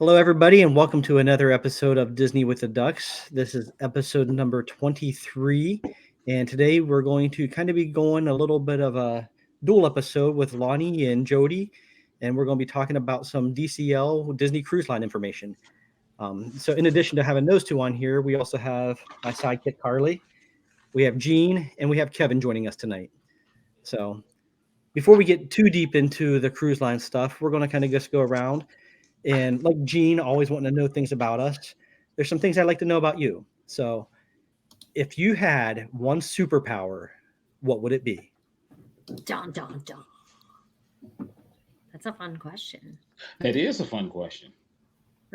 Hello, everybody, and welcome to another episode of Disney with the Ducks. This is episode number 23, and today we're going to kind of be going a little bit of a dual episode with Lonnie and Jodi, and we're going to be talking about some DCL Disney Cruise Line information. So in addition to having those two on here, we also have my sidekick, Carly, we have Gene, and we have Kevin joining us tonight. So before we get too deep into the cruise line stuff, we're going to kind of just go around. And like Gene, always wanting to know things about us, there's some things I'd like to know about you. So if you had one superpower, what would it be? Dun, dun, dun. That's a fun question. That is a fun question.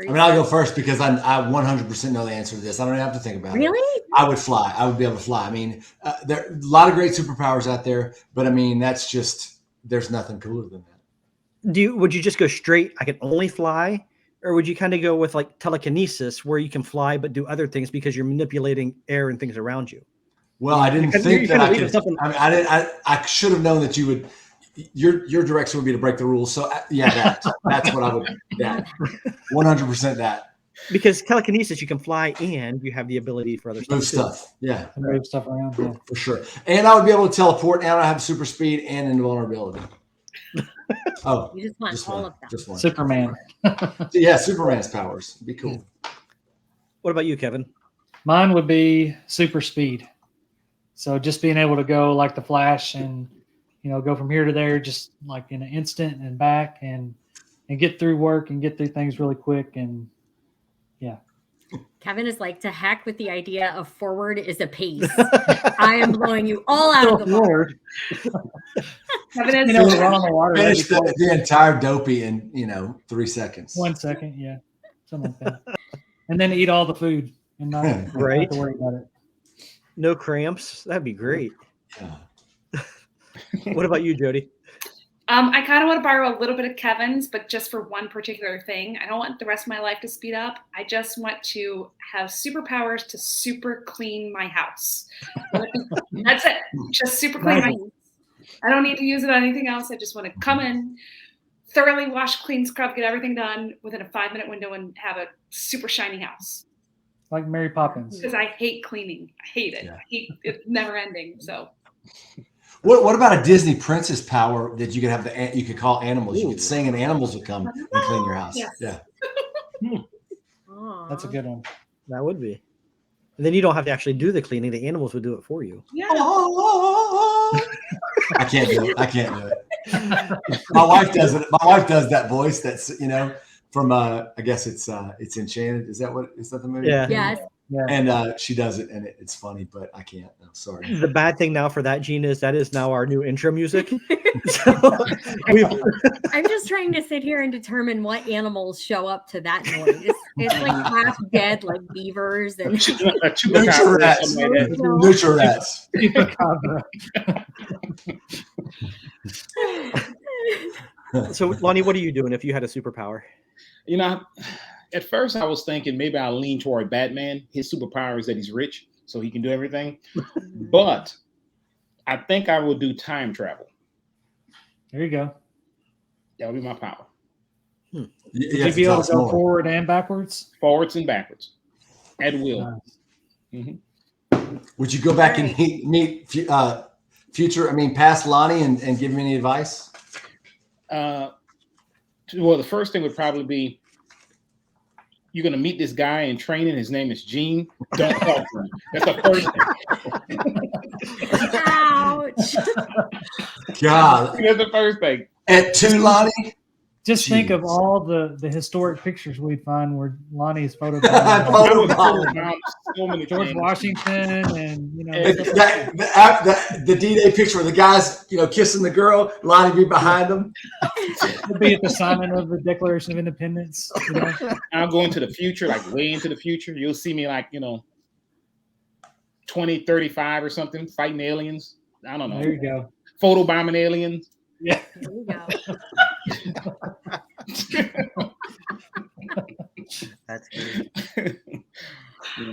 I'll go first because I 100% know the answer to this. I don't even have to think about it. Really? I would fly. I would be able to fly. I mean, there are a lot of great superpowers out there, but I mean, that's just, there's nothing cooler than that. Would you just go straight, I can only fly? Or would you kind of go with like telekinesis where you can fly but do other things because you're manipulating air and things around you? Well, I didn't think that I could. I mean, I should have known that you would. Your direction would be to break the rules. So yeah, that's what I would. Yeah, 100% that. Because telekinesis, you can fly and you have the ability for other stuff. Move stuff. Yeah. Move stuff around. Yeah. For sure. And I would be able to teleport, and I have super speed and invulnerability. Oh, You just want all of them. Just one. Superman. Yeah, Superman's powers. Be cool. What about you, Kevin? Mine would be super speed. So just being able to go like the Flash and go from here to there just like in an instant and back and get through work and get through things really quick and yeah. Kevin is like, to heck with the idea of forward is a pace. I am blowing you all out of the water. Kevin is finish the entire dopey in 3 seconds. 1 second, yeah. Something like that. And then eat all the food and not have to worry about it. No cramps. That'd be great. Yeah. What about you, Jodi? I kind of want to borrow a little bit of Kevin's, but just for one particular thing. I don't want the rest of my life to speed up. I just want to have superpowers to super clean my house. That's it. Just super clean my house. I don't need to use it on anything else. I just want to come in, thoroughly wash, clean, scrub, get everything done within a 5-minute window and have a super shiny house. Like Mary Poppins. Because I hate cleaning. I hate it. Yeah. It's never ending. So. What about a Disney princess power that you could have you could call animals? You could sing and animals would come and clean your house. Yes. Yeah. That's a good one. That would be. And then you don't have to actually do the cleaning. The animals would do it for you. Yeah. I can't do it. My wife does it. My wife does that voice. That's from I guess it's Enchanted. Is that the movie? Yeah. Yes. Yeah. And she does it, and it's funny, but I can't. No, sorry. The bad thing now for that, Gene, is that is now our new intro music. I'm just trying to sit here and determine what animals show up to that noise. It's like half dead, like beavers and Neutral rats. Neutral rats. So, Lonnie, what are you doing if you had a superpower? At first I was thinking maybe I'll lean toward Batman. His superpower is that he's rich, so he can do everything. But I think I will do time travel. There you go. That would be my power. Would you be able to go forward and backwards? Forwards and backwards. At will. Nice. Mm-hmm. Would you go back and meet past Lonnie and give him any advice? Well, the first thing would probably be, you're going to meet this guy in training. His name is Gene. Don't talk to him. That's the first thing. ouch. God. That's the first thing. At 2, Lonnie? Just think of all the historic pictures we'd find where Lonnie's photographed. So many George things. Washington and the D-Day picture where the guy's kissing the girl, Lonnie be behind him. We'll be at the signing of the Declaration of Independence. I'll go into the future, like way into the future. You'll see me like 2035 or something, fighting aliens. I don't know. There you go. Photobombing aliens. Yeah. There you go. That's good.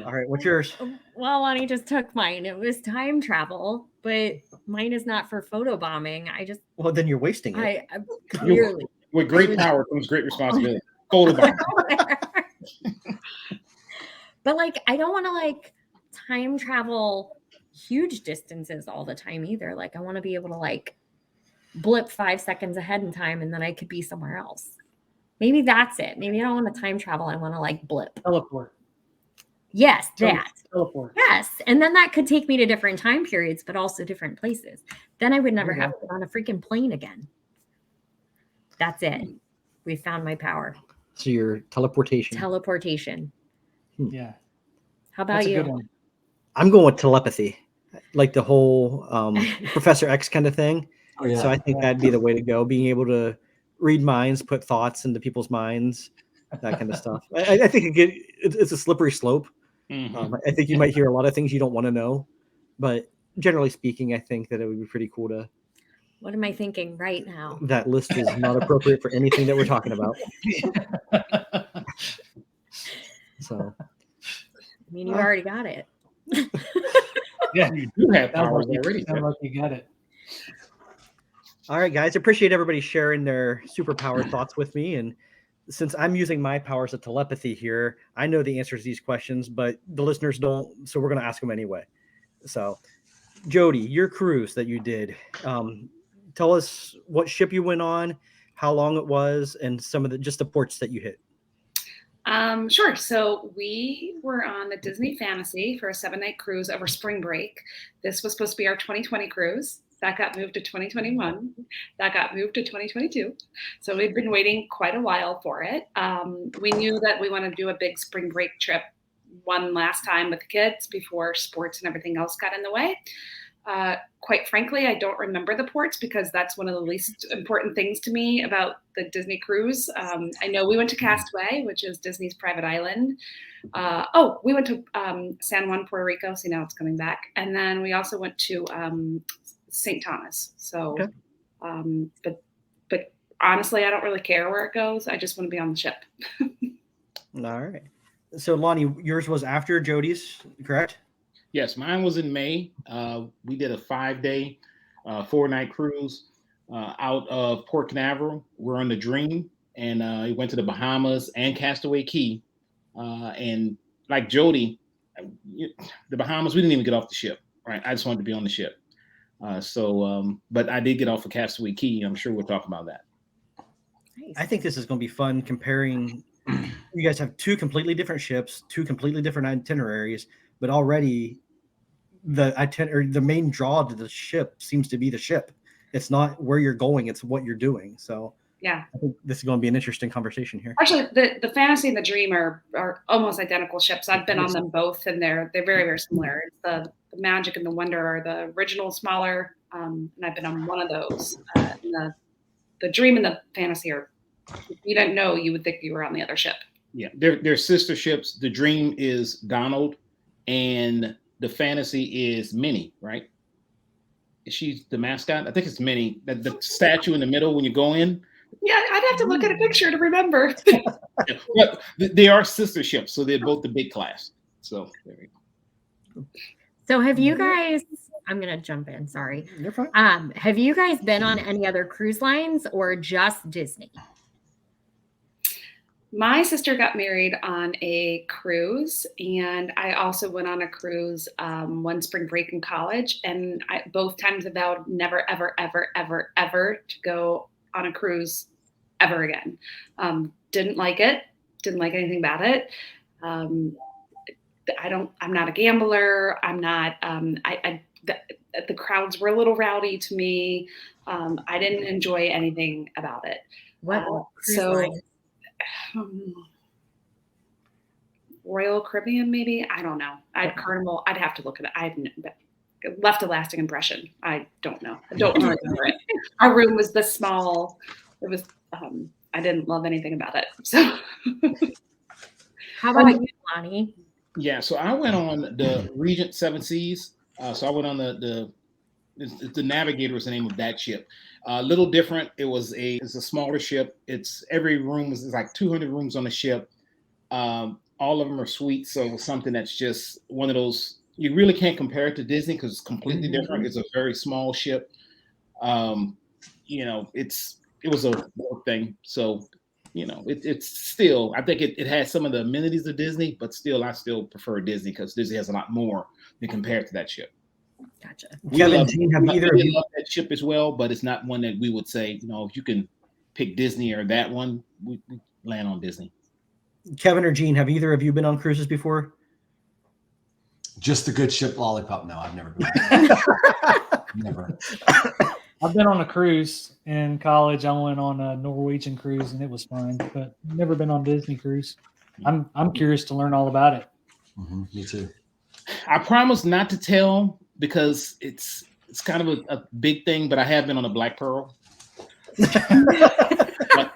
All right, what's yours? Well, Lonnie just took mine. It was time travel, but mine is not for photobombing. Well, then you're wasting it. I clearly With great power comes great responsibility. Photobomb. But like, I don't want to like time travel huge distances all the time either. Like, I want to be able to like blip 5 seconds ahead in time and then I could be somewhere else. Maybe that's it. Maybe I don't want to time travel. I want to like blip. Teleport. Yes, that. Teleport. Yes. And then that could take me to different time periods, but also different places. Then I would never There you have to get on a freaking plane again. That's it. We found my power. So your teleportation. Teleportation. Yeah. How about That's a you? good one. I'm going with telepathy, like the whole Professor X kind of thing. Oh, yeah. So I think that'd be the way to go. Being able to read minds, put thoughts into people's minds, that kind of stuff. I think it's a slippery slope. Mhm. I think you might hear a lot of things you don't want to know, but generally speaking, I think that it would be pretty cool to. What am I thinking right now? That list is not appropriate for anything that we're talking about. So, I mean, you already got it. Yeah. You do have Sounds powers like already. you got it. all right, guys, appreciate everybody sharing their superpower thoughts with me. And since I'm using my powers of telepathy here, I know the answers to these questions, but the listeners don't. So we're going to ask them anyway. So, Jodi, your cruise that you did, tell us what ship you went on, how long it was, and some of the ports that you hit. Sure. So we were on the Disney Fantasy for a 7-night cruise over spring break. This was supposed to be our 2020 cruise. That got moved to 2021. That got moved to 2022. So we've been waiting quite a while for it. We knew that we wanted to do a big spring break trip one last time with the kids before sports and everything else got in the way. Quite frankly, I don't remember the ports because that's one of the least important things to me about the Disney cruise. I know we went to Castaway, which is Disney's private island. We went to San Juan, Puerto Rico. See, now it's coming back. And then we also went to St. Thomas. So, Okay. but honestly, I don't really care where it goes. I just want to be on the ship. All right. So, Lonnie, yours was after Jodi's, correct? Yes, mine was in May. We did a 5-day, 4-night cruise out of Port Canaveral. We're on the Dream, and we went to the Bahamas and Castaway Key. And like Jodi, the Bahamas, we didn't even get off the ship. Right, I just wanted to be on the ship. But I did get off of Castaway Key. I'm sure we'll talk about that. Nice. I think this is going to be fun comparing. You guys have two completely different ships, two completely different itineraries, but already the main draw to the ship seems to be the ship. It's not where you're going; it's what you're doing. So Yeah. I think this is going to be an interesting conversation here. Actually, the Fantasy and the Dream are almost identical ships. I've been on them both, and they're very, very similar. It's the Magic and the Wonder are the original, smaller, and I've been on one of those. And the Dream and the Fantasy are, if you didn't know, you would think you were on the other ship. Yeah, they're sister ships. The Dream is Donald, and the Fantasy is Minnie, right? Is she the mascot? I think it's Minnie. The statue in the middle when you go in. Yeah, I'd have to look at a picture to remember. But they are sister ships, so they're both the big class. So there we go. So have you guys, I'm going to jump in, sorry. You're fine. Have you guys been on any other cruise lines or just Disney? My sister got married on a cruise, and I also went on a cruise one spring break in college. And both times I vowed never, ever, ever, ever, ever to go on a cruise ever again. Didn't like it. Didn't like anything about it. I'm not a gambler. I'm not, the crowds were a little rowdy to me. I didn't enjoy anything about it. What cruise line? Royal Caribbean, maybe. I don't know. Carnival. I'd have to look at it. It left a lasting impression. I don't know. I don't remember it. Our room was this small. It was. I didn't love anything about it. So, How about you, Lonnie? Yeah, so I went on the Regent Seven Seas. So I went on the Navigator is the name of that ship. A little different. It's a smaller ship. Every room is like 200 rooms on the ship. All of them are suites. So something that's just one of those, you really can't compare it to Disney because it's completely different. It's a very small ship. It was a work thing. So it's still, I think it has some of the amenities of Disney, but still, I still prefer Disney because Disney has a lot more than compared to that ship. Gotcha. Kevin, Gene, have either of you love that ship as well, but it's not one that we would say, if you can pick Disney or that one, we land on Disney. Kevin or Gene, have either of you been on cruises before? Just the good ship Lollipop. No, I've never been. Never. I've been on a cruise in college. I went on a Norwegian cruise and it was fun, but never been on Disney cruise. I'm curious to learn all about it. Mm-hmm, me too. I promise not to tell because it's kind of a big thing, but I have been on a Black Pearl. But,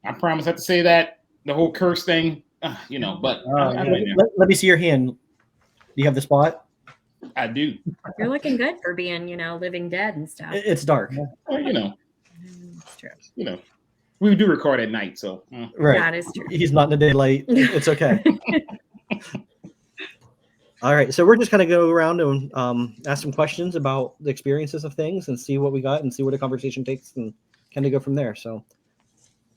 I promise not to say that the whole curse thing, but let me see your hand. Do you have the spot? I do. You're looking good for being, living dead and stuff. It's dark. It's true. We do record at night, so right. That is true. He's not in the daylight. It's okay. All right, so we're just going to go around and ask some questions about the experiences of things and see what we got and see where the conversation takes and kind of go from there. So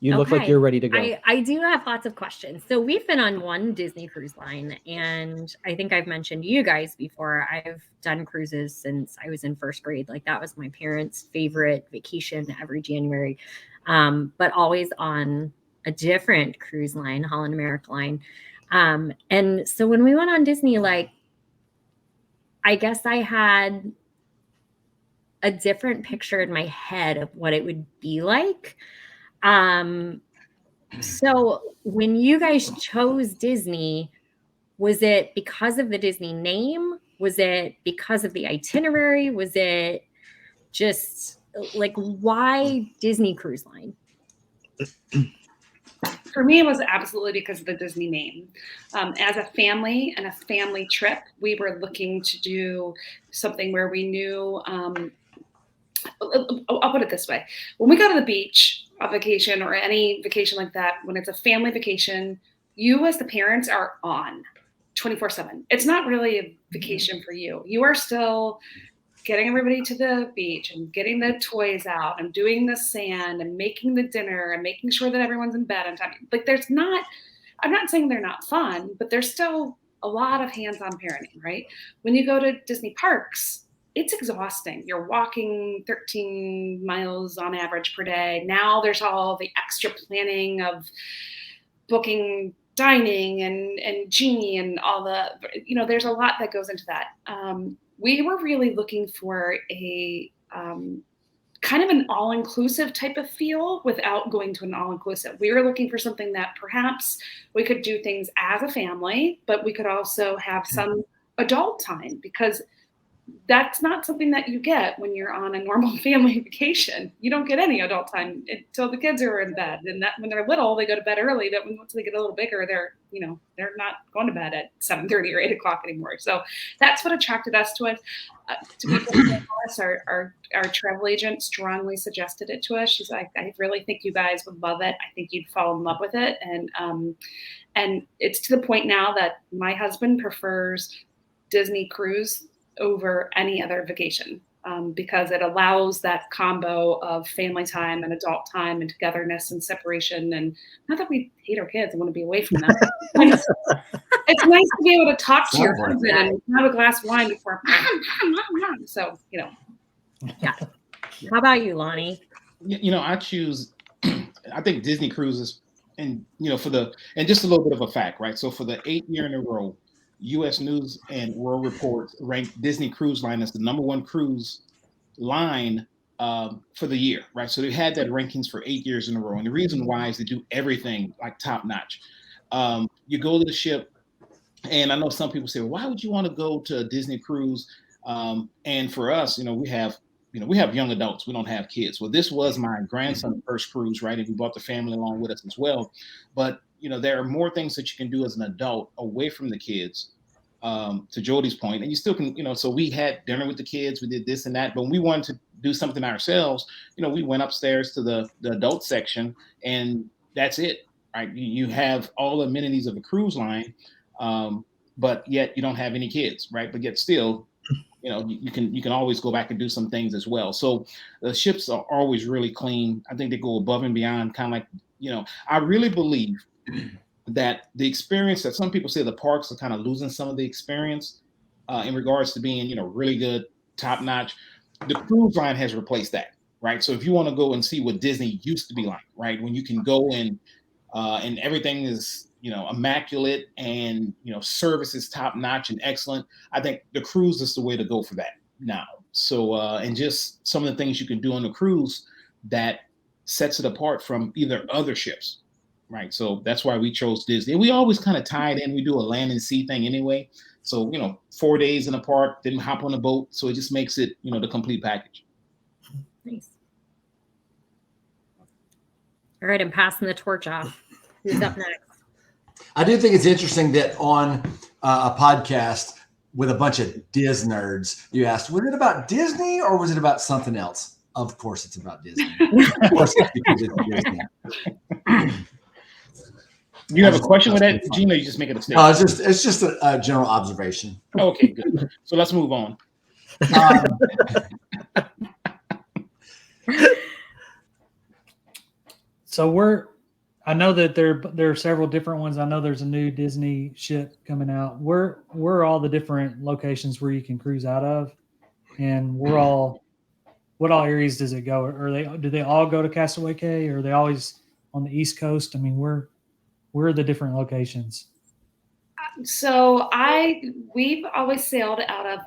you look like you're ready to go. I do have lots of questions. So we've been on one Disney cruise line, and I think I've mentioned to you guys before, I've done cruises since I was in first grade. Like that was my parents' favorite vacation every January, but always on a different cruise line, Holland America Line. And so when we went on Disney, like, I guess I had a different picture in my head of what it would be like. So when you guys chose Disney, was it because of the Disney name? Was it because of the itinerary? Was it just like, why Disney Cruise Line? For me, it was absolutely because of the Disney name. As a family and a family trip, we were looking to do something where we knew, I'll put it this way. When we go to the beach, a vacation or any vacation like that, when it's a family vacation, you as the parents are on 24/7. It's not really a vacation for you. You are still getting everybody to the beach and getting the toys out and doing the sand and making the dinner and making sure that everyone's in bed on time. Like I'm not saying they're not fun, but there's still a lot of hands-on parenting, right? When you go to Disney parks, it's exhausting. You're walking 13 miles on average per day. Now there's all the extra planning of booking dining and Genie and all the, there's a lot that goes into that. We were really looking for a kind of an all-inclusive type of feel without going to an all-inclusive. We were looking for something that perhaps we could do things as a family, but we could also have some adult time, because that's not something that you get when you're on a normal family vacation. You don't get any adult time until the kids are in bed. And that when they're little, they go to bed early. But once they get a little bigger, they're not going to bed at 7:30 or 8 o'clock anymore. So that's what attracted us to it. To be honest, our travel agent strongly suggested it to us. She's like, I really think you guys would love it. I think you'd fall in love with it. And it's to the point now that my husband prefers Disney cruise over any other vacation, because it allows that combo of family time and adult time and togetherness and separation. And not that we hate our kids and want to be away from them. It's nice to be able to talk to your husband and have a glass of wine before. So, Yeah. How about you, Lonnie? I choose, I think Disney cruises, and, and just a little bit of a fact, right? So for the 8th year in a row, U.S. News and World Report ranked Disney Cruise Line as the #1 cruise line for the year, right? So they had that rankings for 8 years in a row. And the reason why is they do everything like top notch. You go to the ship, and I know some people say, well, why would you want to go to a Disney cruise? And for us, we have young adults. We don't have kids. Well, this was my grandson's first cruise, right? And we brought the family along with us as well. But there are more things that you can do as an adult away from the kids, to Jodi's point, and you still can, so we had dinner with the kids, we did this and that, but when we wanted to do something ourselves, we went upstairs to the adult section, and that's it, right? You have all the amenities of a cruise line, but yet you don't have any kids, right? But yet still, you can always go back and do some things as well. So the ships are always really clean. I think they go above and beyond, kind of like, I really believe that the experience that some people say the parks are kind of losing some of the experience in regards to being, really good, top notch. The cruise line has replaced that, right? So if you want to go and see what Disney used to be like, right, when you can go and everything is, immaculate and, service is top notch and excellent, I think the cruise is the way to go for that now. So, and just some of the things you can do on the cruise that sets it apart from either other ships, right? So that's why we chose Disney. And we always kind of tie it in. We do a land and sea thing anyway. So, 4 days in a park, then hop on a boat. So it just makes it, the complete package. Nice. All right, I'm passing the torch off. Who's up next? I do think it's interesting that on a podcast with a bunch of Diz nerds, you asked, was it about Disney or was it about something else? Of course it's about Disney. Of course it's because it's Disney. Do you have a question with that, Gina? You just make it a statement. No, it's just a general observation. Okay, good. So let's move on. So I know that there are several different ones. I know there's a new Disney ship coming out. Where are all the different locations where you can cruise out of? And what all areas does it go? Do they all go to Castaway Cay, or are they always on the East Coast? I mean, where are the different locations? So we've always sailed out of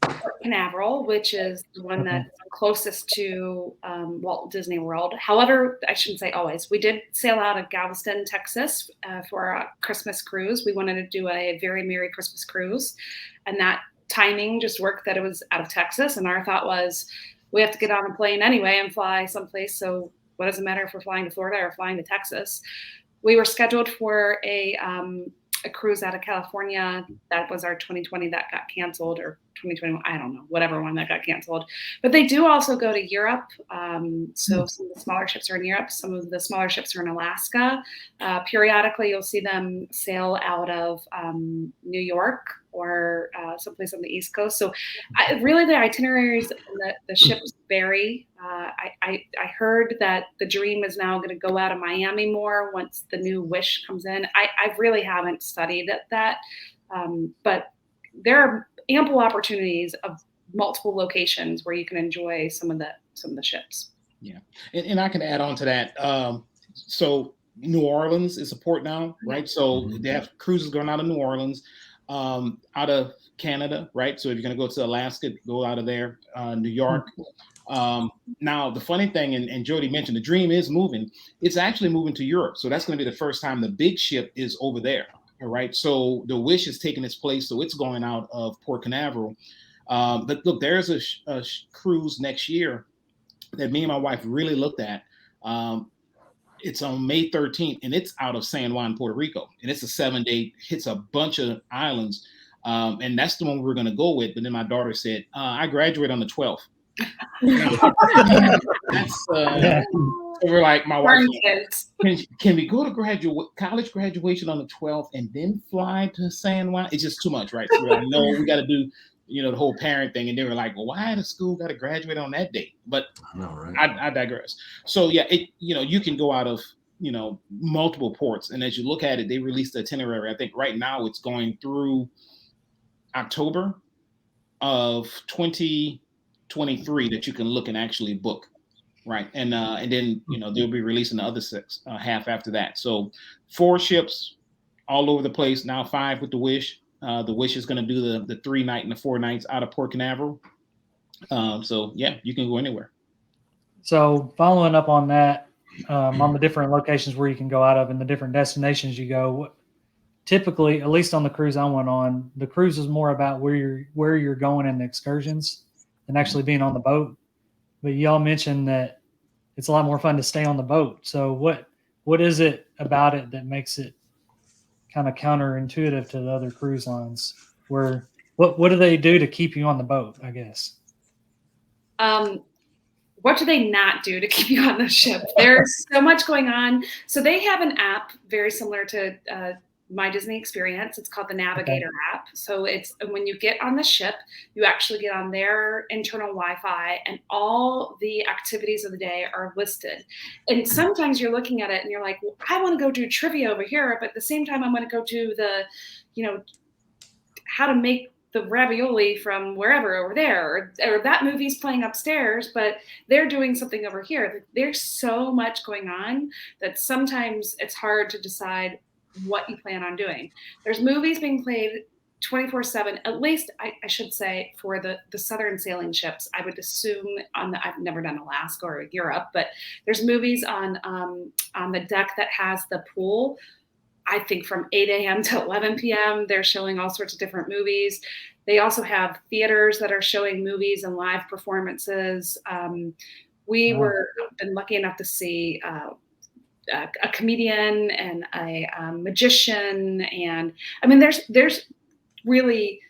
Port Canaveral, which is the one that's closest to Walt Disney World. However, I shouldn't say always. We did sail out of Galveston, Texas for our Christmas cruise. We wanted to do a very Merry Christmas cruise, and that timing just worked that it was out of Texas. And our thought was, we have to get on a plane anyway and fly someplace. So what does it matter if we're flying to Florida or flying to Texas? We were scheduled for a cruise out of California. That was our 2020 that got canceled, or 2021, I don't know, whatever one that got canceled. But they do also go to Europe. So some of the smaller ships are in Europe. Some of the smaller ships are in Alaska. Periodically, you'll see them sail out of New York or someplace on the East Coast. So really the itineraries and the ships vary. I heard that the Dream is now going to go out of Miami more once the new Wish comes in. I really haven't studied that, but there are ample opportunities of multiple locations where you can enjoy some of the ships. Yeah, and I can add on to that. So New Orleans is a port now, right? So they have cruises going out of New Orleans, out of Canada, right? So if you're going to go to Alaska, go out of there. New York. Now the funny thing, and Jodi mentioned, the Dream is moving. It's actually moving to Europe, so that's going to be the first time the big ship is over there. All right, so the Wish is taking its place, so it's going out of Port Canaveral. But look, there's a cruise next year that me and my wife really looked at. It's on May 13th, and it's out of San Juan, Puerto Rico, and it's a 7-day, hits a bunch of islands, and that's the one we're going to go with. But then my daughter said, "I graduate on the 12th." That's we're like, my wife, can we go to college graduation on the 12th and then fly to San Juan? It's just too much, right? So we're like, no, we got to do, the whole parent thing. And they were like, well, why the school got to graduate on that date? But I digress. So yeah, you can go out of, multiple ports. And as you look at it, they released the itinerary. I think right now it's going through October of 2023 that you can look and actually book. Right. And then, they'll be releasing the other half after that. So 4 ships all over the place. Now 5 with the Wish. The Wish is going to do the 3-night and the 4 nights out of Port Canaveral. So, yeah, you can go anywhere. So following up on that, on the different locations where you can go out of and the different destinations you go, typically, at least on the cruise I went on, the cruise is more about where you're going in the excursions than actually being on the boat. But y'all mentioned that it's a lot more fun to stay on the boat. So what is it about it that makes it kind of counterintuitive to the other cruise lines? What do they do to keep you on the boat, I guess? What do they not do to keep you on the ship? There's so much going on. So they have an app very similar to my Disney experience. It's called the Navigator App. So it's when you get on the ship, you actually get on their internal Wi-Fi, and all the activities of the day are listed. And sometimes you're looking at it and you're like, well, I want to go do trivia over here, but at the same time, I'm going to go to the, how to make the ravioli from wherever over there, or that movie's playing upstairs, but they're doing something over here. There's so much going on that sometimes it's hard to decide what you plan on doing. There's movies being played 24/7, at least I should say, for the southern sailing ships. I would assume I've never done Alaska or Europe, but there's movies on the deck that has the pool. I think from 8 a.m. to 11 p.m. they're showing all sorts of different movies. They also have theaters that are showing movies and live performances. We were been lucky enough to see a comedian and a magician, and I mean, there's really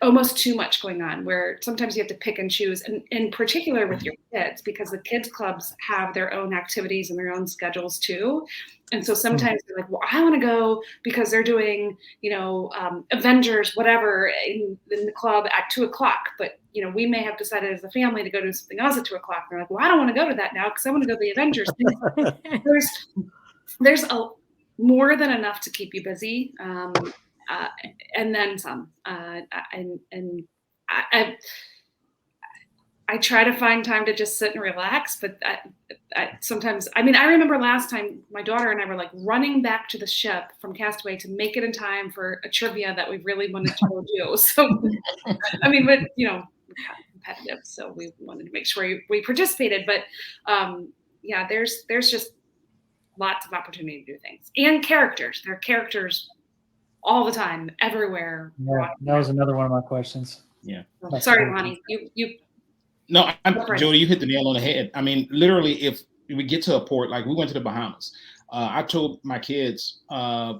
almost too much going on, where sometimes you have to pick and choose, and in particular with your kids, because the kids clubs have their own activities and their own schedules too. And so sometimes they're like, well, I want to go because they're doing, Avengers, whatever, in the club at 2:00. But, we may have decided as a family to go do something else at 2:00. They're like, well, I don't want to go to that now because I want to go to the Avengers. There's more than enough to keep you busy. And then some. I try to find time to just sit and relax, but sometimes, I remember last time my daughter and I were like running back to the ship from Castaway to make it in time for a trivia that we really wanted to go do. So, but competitive, so we wanted to make sure we participated. But there's just lots of opportunity to do things, and characters. There are characters all the time, everywhere. Yeah, that was another one of my questions. Yeah. Sorry, Lonnie. You. No, Jodi, you hit the nail on the head. I mean, literally, if we get to a port, like we went to the Bahamas, I told my kids,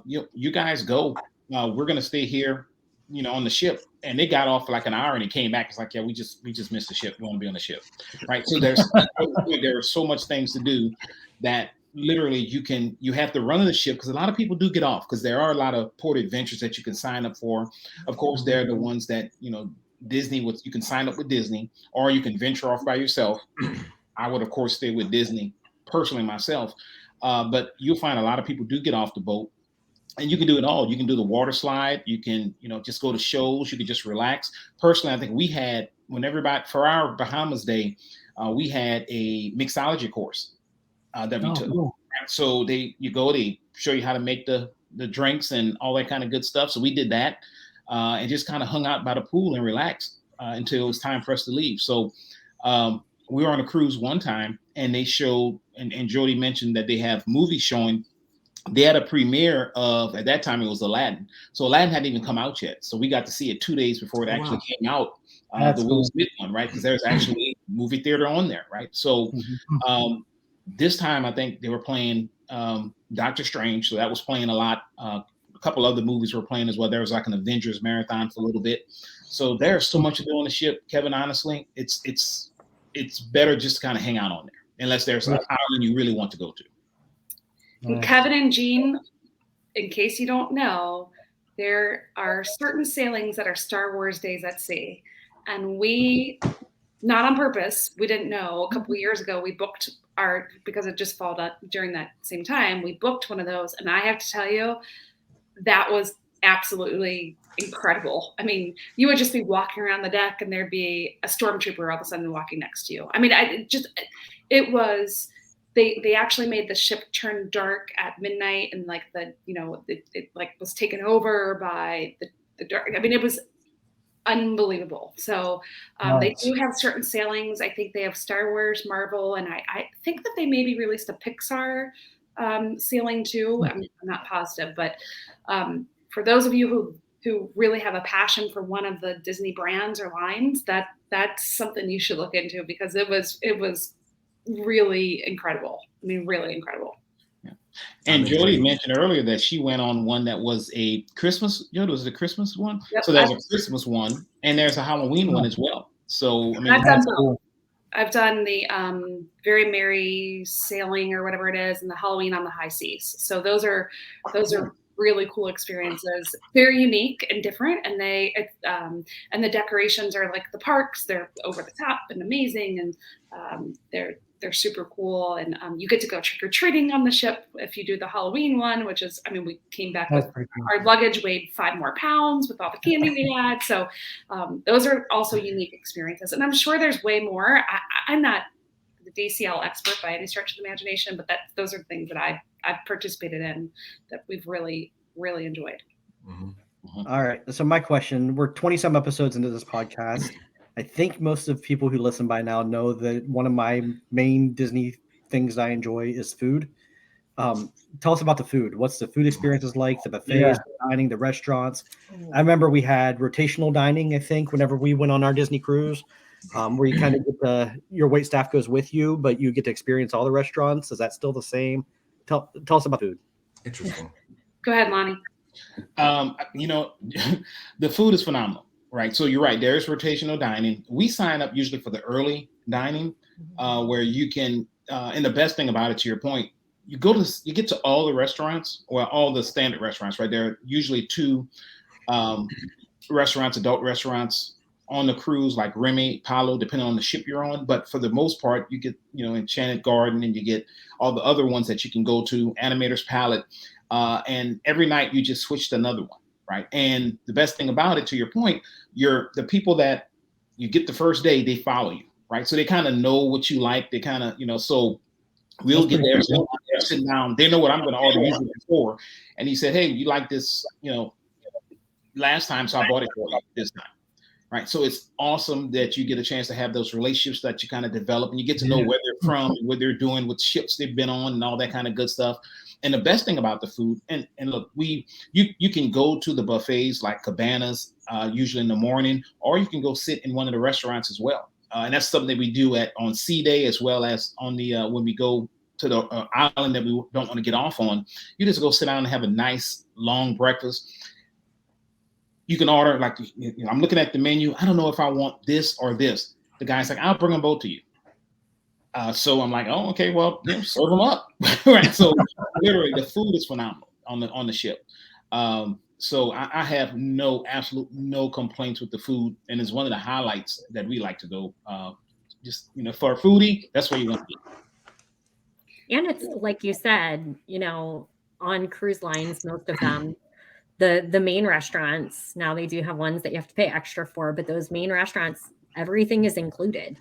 you guys go. We're gonna stay here, on the ship. And they got off for like an hour, and they came back. It's like, yeah, we just missed the ship. We want to be on the ship, right? So there are so much things to do that literally you have to run on the ship, because a lot of people do get off, because there are a lot of port adventures that you can sign up for. Of course, they're the ones that Disney, you can sign up with Disney, or you can venture off by yourself. I would of course stay with Disney personally myself, but you'll find a lot of people do get off the boat, and you can do it all. You can do the water slide, you can just go to shows, you can just relax. Personally, I think we had, for our Bahamas day, we had a mixology course that we took. Cool. So they show you how to make the drinks and all that kind of good stuff. So we did that, and just kind of hung out by the pool and relaxed until it was time for us to leave. So we were on a cruise one time, and they showed, and Jodi mentioned that they have movies showing. They had a premiere of, at that time it was Aladdin. So Aladdin hadn't even come out yet. So we got to see it 2 days before it actually came out. The Will Smith one, right? Because there's actually a movie theater on there, right? So this time I think they were playing Doctor Strange. So that was playing a lot. A couple other movies were playing as well. There was like an Avengers marathon for a little bit. So there's so much to do on the ship, Kevin. Honestly, it's better just to kind of hang out on there, unless there's an island you really want to go to. And Kevin and Jean, in case you don't know, there are certain sailings that are Star Wars days at sea, and we, not on purpose, we didn't know. A couple of years ago, we booked because it just followed up during that same time. We booked one of those, and I have to tell you, that was absolutely incredible. I mean, you would just be walking around the deck, and there'd be a stormtrooper all of a sudden walking next to you. I mean, it was. They actually made the ship turn dark at midnight, and like it was taken over by the dark. I mean, it was unbelievable. So they do have certain sailings. I think they have Star Wars, Marvel, and I think that they maybe released a Pixar sailing too. I'm not positive, but for those of you who really have a passion for one of the Disney brands or lines, that's something you should look into, because it was really incredible. I mean, really incredible. Yeah. And Jodi mentioned earlier that she went on one that was a Christmas. Jodi, was it a Christmas one? Yep. So there's a Christmas one, and there's a Halloween one as well. So I mean, I've done the Very Merry Sailing or whatever it is, and the Halloween on the High Seas. So those are really cool experiences, very unique and different. And and the decorations are like the parks. They're over the top and amazing, and they're super cool. And you get to go trick or treating on the ship if you do the Halloween one, which is, I mean, we came back That's with pretty cool. our luggage weighed 5 more pounds with all the candy we had. So those are also unique experiences, and I'm sure there's way more. I'm not the DCL expert by any stretch of the imagination, but those are things that I've participated in that we've really, really enjoyed. All right. So my question, we're 20 some episodes into this podcast. I think most of people who listen by now know that one of my main Disney things I enjoy is food. Tell us about the food. What's the food experiences like? The buffets, the dining, the restaurants. I remember we had rotational dining, I think, whenever we went on our Disney cruise, where you kind of get your wait staff goes with you, but you get to experience all the restaurants. Is that still the same? Tell us about food. Interesting. Go ahead, Lonnie. The food is phenomenal, right? So you're right. There's rotational dining. We sign up usually for the early dining, where you can, and the best thing about it, to your point, you get to all the restaurants, or all the standard restaurants, right? There are usually 2 restaurants, adult restaurants on the cruise, like Remy, Palo, depending on the ship you're on. But for the most part, you get, Enchanted Garden, and you get all the other ones that you can go to, Animator's Palette. And every night you just switch to another one, right? And the best thing about it, to your point, the people that you get the first day, they follow you, right? So they kind of know what you like. They kind of, so we'll get there, sitting down. They know what I'm going to order usually before. And he said, hey, you like this, last time, so I bought it for you this time. Right. So it's awesome that you get a chance to have those relationships that you kind of develop, and you get to know where they're from, what they're doing, what ships they've been on, and all that kind of good stuff. And the best thing about the food, and look, you can go to the buffets like Cabanas, usually in the morning, or you can go sit in one of the restaurants as well. And that's something that we do on Sea Day, as well as on the when we go to the island that we don't want to get off on. You just go sit down and have a nice long breakfast. You can order, like, I'm looking at the menu. I don't know if I want this or this. The guy's like, I'll bring them both to you. So I'm like, oh, okay, well, serve them up. Right. So literally, the food is phenomenal on the ship. So I have absolute no complaints with the food, and it's one of the highlights that we like to go. Just for a foodie, that's where you want to be. And it's like you said, on cruise lines, most of them, the main restaurants, now they do have ones that you have to pay extra for, but those main restaurants, everything is included.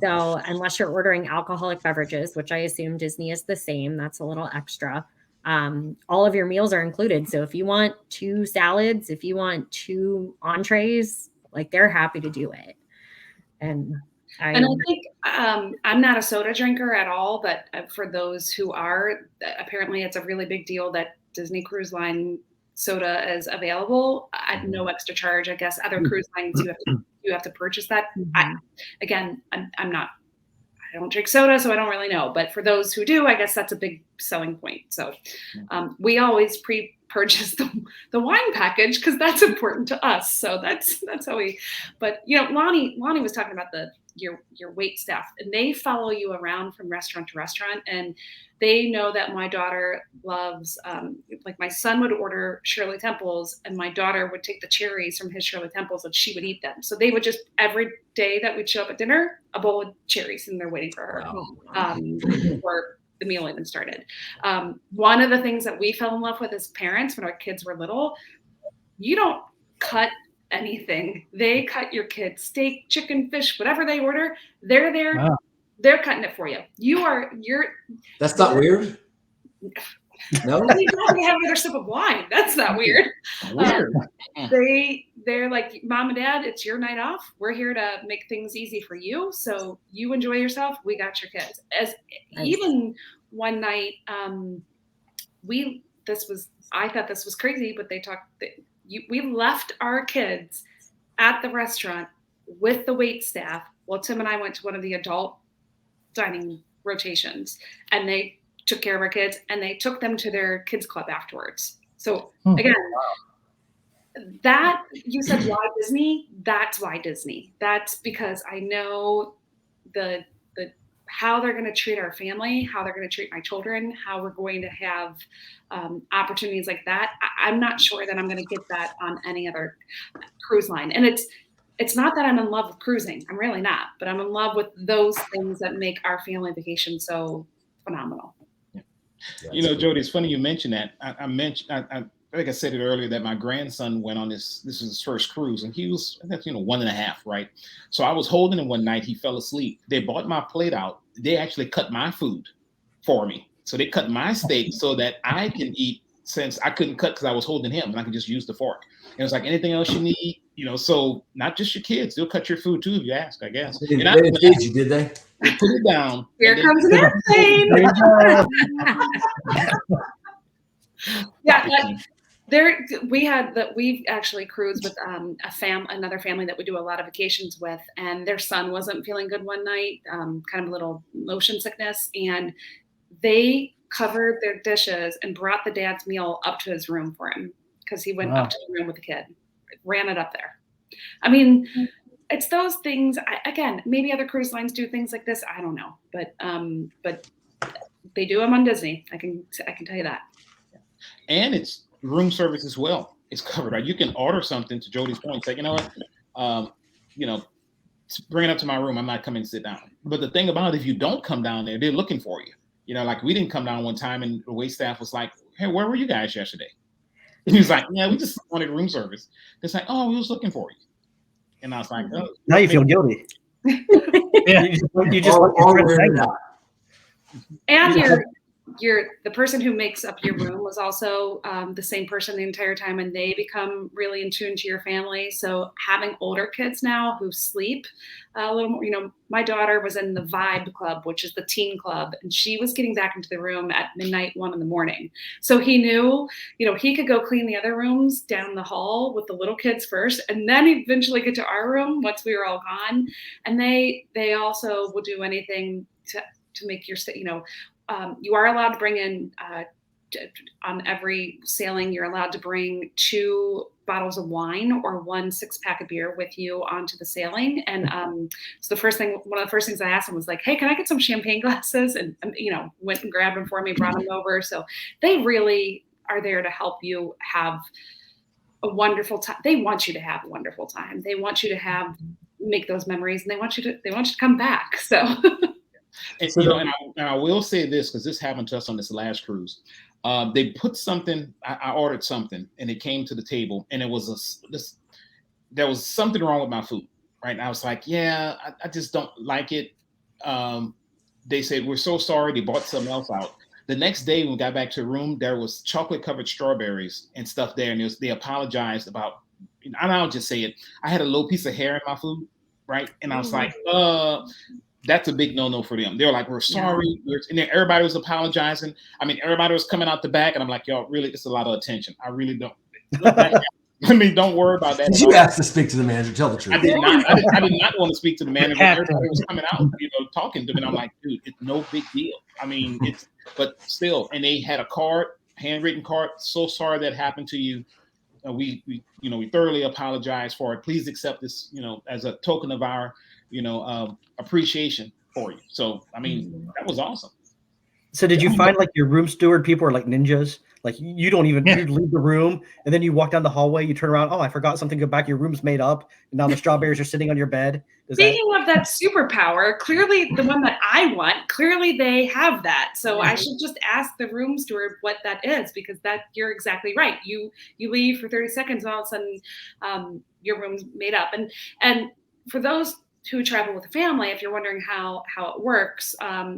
So unless you're ordering alcoholic beverages, which I assume Disney is the same, that's a little extra. All of your meals are included. So if you want 2 salads, if you want 2 entrees, like, they're happy to do it. And I think I'm not a soda drinker at all, but for those who are, apparently it's a really big deal that Disney Cruise Line soda is available at no extra charge. I guess other cruise lines you have to purchase that. I'm not. I don't drink soda, so I don't really know. But for those who do, I guess that's a big selling point. So we always pre-purchase the wine package because that's important to us. So that's how we. But Lonnie was talking about your wait staff, and they follow you around from restaurant to restaurant, and they know that my daughter loves, like, my son would order Shirley Temples, and my daughter would take the cherries from his Shirley Temples and she would eat them. So they would just, every day that we'd show up at dinner, a bowl of cherries, and they're waiting for her before the meal even started. One of the things that we fell in love with as parents when our kids were little, you don't cut anything. They cut your kids steak, chicken, fish, whatever they order. They're there. Wow. They're cutting it for you. That's not weird. No, they have another sip of wine. That's not weird. They're like, Mom and Dad, it's your night off. We're here to make things easy for you. So you enjoy yourself. We got your kids. Even one night, I thought this was crazy, but we left our kids at the restaurant with the wait staff while Tim and I went to one of the adult dining rotations, and they took care of our kids, and they took them to their kids club afterwards. So again, that, you said why Disney? That's why Disney. That's because I know how they're going to treat our family, how they're going to treat my children, how we're going to have opportunities like that. I'm not sure that I'm going to get that on any other cruise line. And it's not that I'm in love with cruising. I'm really not, but I'm in love with those things that make our family vacation so phenomenal. You know, Jodi, it's funny you mentioned that. I think I said it earlier that my grandson went on this is his first cruise, and he was, I think, 1.5, right? So I was holding him one night, he fell asleep. They bought my plate out. They actually cut my food for me. So they cut my steak so that I can eat, since I couldn't cut because I was holding him and I could just use the fork. And it was like, anything else you need, so not just your kids, they'll cut your food too if you ask, I guess. They didn't feed you, did they? They put it down. Here comes an airplane. Yeah, we've actually cruised with another family that we do a lot of vacations with, and their son wasn't feeling good one night, kind of a little motion sickness, and they covered their dishes and brought the dad's meal up to his room for him because he went up to the room with the kid, ran it up there. I mean, it's those things. Again, maybe other cruise lines do things like this. I don't know, but they do them on Disney. I can tell you that. And it's room service as well. It's covered, right? You can order something, to Jodi's point, say, you know what, bring it up to my room. I might come and sit down. But the thing about it, if you don't come down there, they're looking for you. Like we didn't come down one time and the wait staff was like, hey, where were you guys yesterday? And he was like, yeah, we just wanted room service. It's like, oh, we was looking for you. And I was like, oh. Now you feel guilty. Yeah. You just and the person who makes up your room was also the same person the entire time, and they become really in tune to your family. So having older kids now who sleep a little more, my daughter was in the Vibe Club, which is the teen club, and she was getting back into the room at midnight, 1 a.m. So he knew, he could go clean the other rooms down the hall with the little kids first, and then eventually get to our room once we were all gone. And they also will do anything to make your, you are allowed to bring in, on every sailing, you're allowed to bring 2 bottles of wine or 1 6-pack of beer with you onto the sailing. And so one of the first things I asked him was like, hey, can I get some champagne glasses? And went and grabbed them for me, brought them over. So they really are there to help you have a wonderful time. They want you to have a wonderful time. They want you to make those memories, and they want you to come back. So. And, and I will say this, because this happened to us on this last cruise. They put something, I ordered something, and it came to the table, and it was there was something wrong with my food, right? And I was like, yeah, I just don't like it. They said, we're so sorry. They bought something else out. The next day, when we got back to the room, there was chocolate-covered strawberries and stuff there, and they apologized about, and I'll just say it, I had a little piece of hair in my food, right? And I was like, that's a big no-no for them. They were like, we're sorry. And then everybody was apologizing. I mean, everybody was coming out the back, and I'm like, y'all, really, it's a lot of attention. I really don't. Don't worry about that. Did you ask to speak to the manager? Tell the truth. I did not. I did not want to speak to the manager. Everybody was coming out, talking to me. And I'm like, dude, it's no big deal. I mean, but still. And they had a card, handwritten card. So sorry that happened to you. We thoroughly apologize for it. Please accept this, as a token of our, appreciation for you. So, I mean, that was awesome. So did you find like your room steward people are like ninjas? Like you don't even you leave the room and then you walk down the hallway, you turn around, oh, I forgot something, go back, your room's made up, and now the strawberries are sitting on your bed. Speaking of that superpower, clearly the one that I want, clearly they have that. So I should just ask the room steward what that is, because you're exactly right. You leave for 30 seconds and all of a sudden your room's made up. And for those who travel with a family, if you're wondering how it works,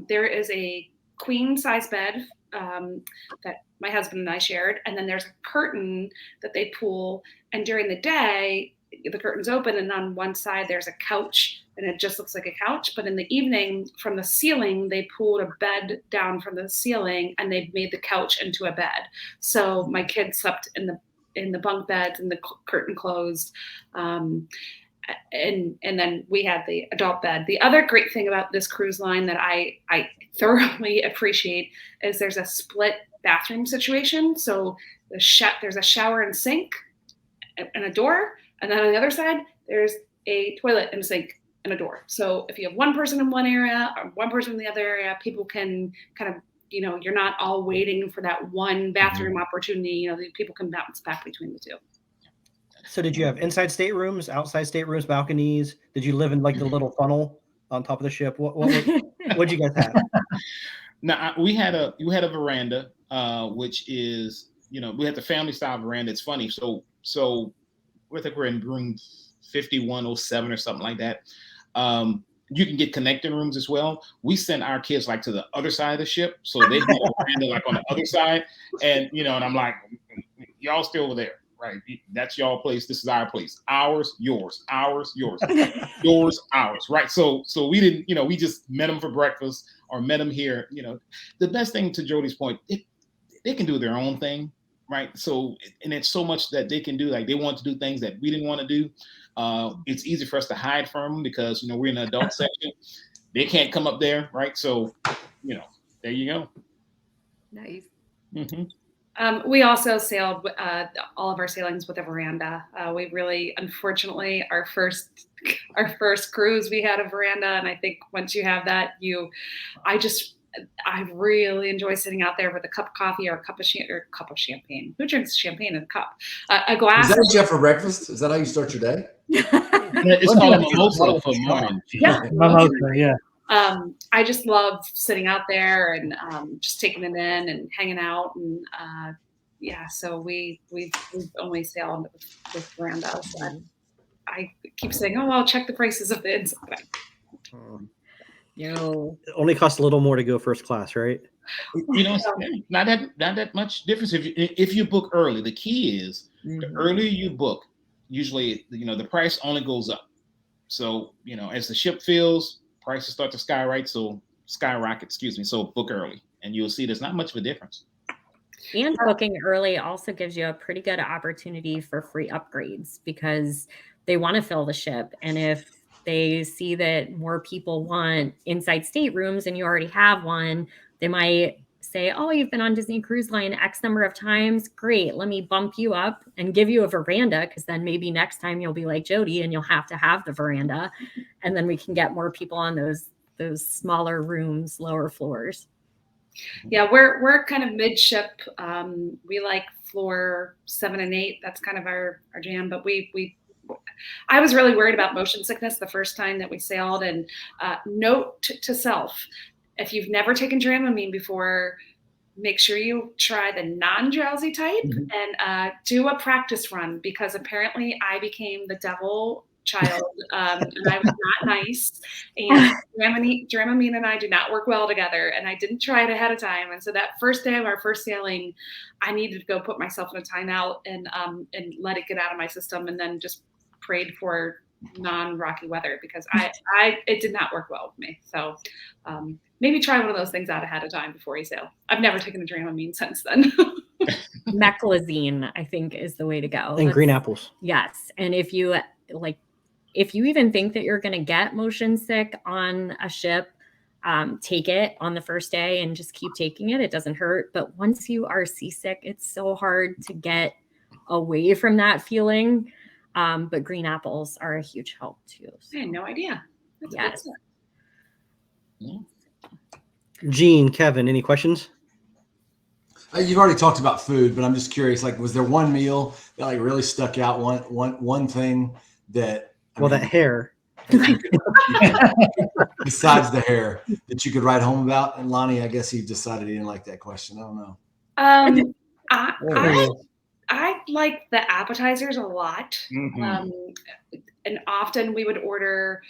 there is a queen size bed that my husband and I shared, and then there's a curtain that they pull, and during the day the curtain's open, and on one side there's a couch, and it just looks like a couch, but in the evening from the ceiling they pulled a bed down from the ceiling and they made the couch into a bed. So my kids slept in the bunk beds and the curtain closed. And then we had the adult bed. The other great thing about this cruise line that I thoroughly appreciate is there's a split bathroom situation. So there's a shower and sink and a door, and then on the other side there's a toilet and a sink. and a door. So if you have one person in one area or one person in the other area, people can kind of, you're not all waiting for that one bathroom opportunity. People can bounce back between the two. So did you have inside staterooms, outside staterooms, balconies? Did you live in like the little funnel on top of the ship? What'd you guys have? Now we had a veranda, which is, we had the family style veranda. It's funny. So I think we're in room 5107 or something like that. You can get connecting rooms as well. We sent our kids like to the other side of the ship, so they had a veranda like on the other side, and and I'm like, y'all still over there, right? That's y'all place. This is our place. Ours, yours. Ours, yours. Yours, ours. Right. So we didn't, we just met them for breakfast or met them here. The best thing, to Jodi's point, they can do their own thing. Right. So, and it's so much that they can do. Like, they want to do things that we didn't want to do. It's easy for us to hide from them because, we're in the adult section. They can't come up there. Right. So, there you go. Nice. Mm-hmm. We also sailed all of our sailings with a veranda. We really, unfortunately, our first cruise, we had a veranda. And I think once you have that, I really enjoy sitting out there with a cup of coffee or a cup of champagne. Who drinks champagne in a cup? A glass. Is that what you have for breakfast? Is that how you start your day? It's called a mimosa for morning. Yeah. Mimosa, yeah. I just love sitting out there and just taking it in and hanging out. And so we've only sailed with verandas. And I keep saying, I'll check the prices of the inside. No. It only costs a little more to go first class, right? Not that much difference if you book early. The key is the earlier you book, usually the price only goes up. So as the ship fills, prices start to skyrocket. So book early, and you'll see there's not much of a difference. And booking early also gives you a pretty good opportunity for free upgrades because they want to fill the ship, and if they see that more people want inside staterooms and you already have one, they might say, oh, you've been on Disney Cruise Line X number of times. Great. Let me bump you up and give you a veranda. Cause then maybe next time you'll be like Jodi and you'll have to have the veranda. And then we can get more people on those smaller rooms, lower floors. Yeah, we're kind of midship. We like floor 7 and 8. That's kind of our jam, but I was really worried about motion sickness the first time that we sailed. And note to self, if you've never taken Dramamine before, make sure you try the non-drowsy type and do a practice run, because apparently I became the devil child and I was not nice. And Dramamine and I do not work well together. And I didn't try it ahead of time. And so that first day of our first sailing, I needed to go put myself in a timeout and let it get out of my system, and then just prayed for non-rocky weather, because it did not work well with me. So maybe try one of those things out ahead of time before you sail. I've never taken a Dramamine since then. Meclizine, I think, is the way to go. And green apples. Yes. And if you even think that you're going to get motion sick on a ship, take it on the first day and just keep taking it. It doesn't hurt. But once you are seasick, it's so hard to get away from that feeling. But green apples are a huge help too. So. I had no idea. Yes. Gene, Kevin, any questions? You've already talked about food, but I'm just curious. Like, was there one meal that like really stuck out? One thing that that hair. Besides the hair, that you could write home about. And Lonnie, I guess he decided he didn't like that question. I don't know. I like the appetizers a lot. And often we would order,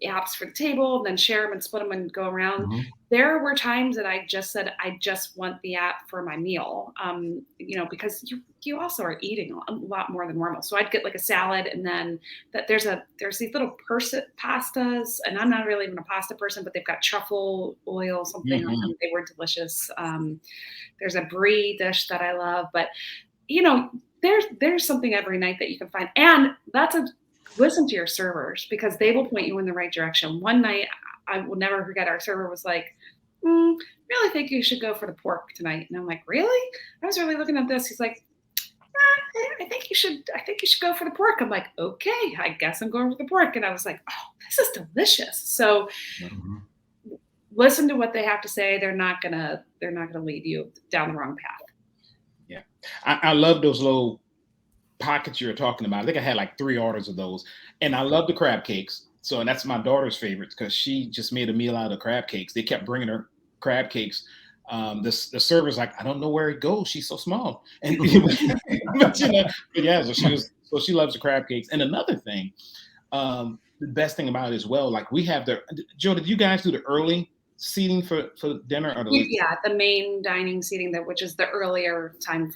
apps for the table and then share them and split them and go around. There were times that I just said, I just want the app for my meal, because you also are eating a lot more than normal. So I'd get like a salad, and then there's these little pastas, and I'm not really even a pasta person, but they've got truffle oil, something on them. They were delicious. There's a brie dish that I love, but there's something every night that you can find. And listen to your servers, because they will point you in the right direction. One night, I will never forget, our server was like, really think you should go for the pork tonight. And I'm like, really? I was really looking at this. He's like, I think you should go for the pork. I'm like, okay, I guess I'm going for the pork. And I was like, oh, this is delicious. So listen to what they have to say. They're not gonna lead you down the wrong path. Yeah. I love those little pockets you're talking about. I think I had like 3 orders of those. And I love the crab cakes. So, and that's my daughter's favorites because she just made a meal out of crab cakes. They kept bringing her crab cakes. The server's like, I don't know where it goes. She's so small. And but yeah, so she loves the crab cakes. And another thing, the best thing about it as well, like we have Joe, did you guys do the early seating for dinner or the late? Yeah, the main dining seating which is the earlier time.